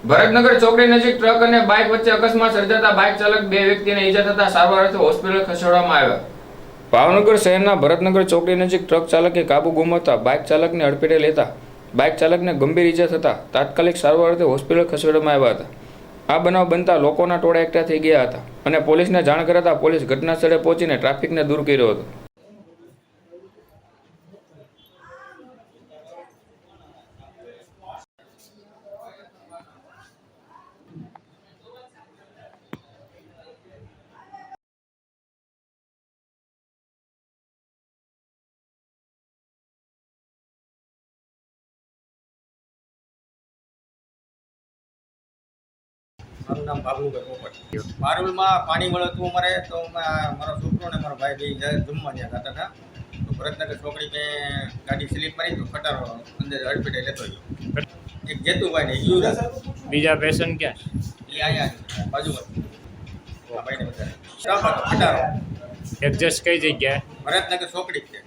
ભરતનગર ચોકડી નજીક ટ્રક અને બાઇક વચ્ચે અકસ્માત સર્જાતા બાઇક ચાલક બે વ્યક્તિને ઈજા થતા સારવાર અર્થે હોસ્પિટલ ખસેડવામાં આવ્યા. ભાવનગર શહેરના ભરતનગર ચોકડી નજીક ટ્રક ચાલકે કાબુ ગુમાવતા બાઇક ચાલકને અડફેટે લેતા બાઇક ચાલકને ગંભીર ઈજા થતા તાત્કાલિક સારવાર અર્થે હોસ્પિટલ ખસેડવામાં આવ્યા હતા. આ બનાવ બનતા લોકોના ટોળા એકઠા થઈ ગયા હતા અને પોલીસને જાણ કરાતા પોલીસ ઘટના સ્થળે પહોંચીને ટ્રાફિકને દૂર કર્યો હતો. મારું નામ બાબલુભાઈ પોપટ. મારુલમાં પાણી વળે હતું અમારે, તો મારો છોકરો ને મારો ભાઈ બે જમવા ત્યાં જતા હતા. તો ભરતનગર ચોકડી મેં ગાડી સ્લીપ મારી તો ખટારો અંદર અડફેટે લેતો ગયો. એક જેતુભાઈ ને યુ બીજા પેશન્ટ ક્યાં? એ અહીંયા બાજુમાં આ ભાઈને વધારે ખટારો એડજસ્ટ કઈ જગ્યાએ? ભરતનગર ચોકડી છે.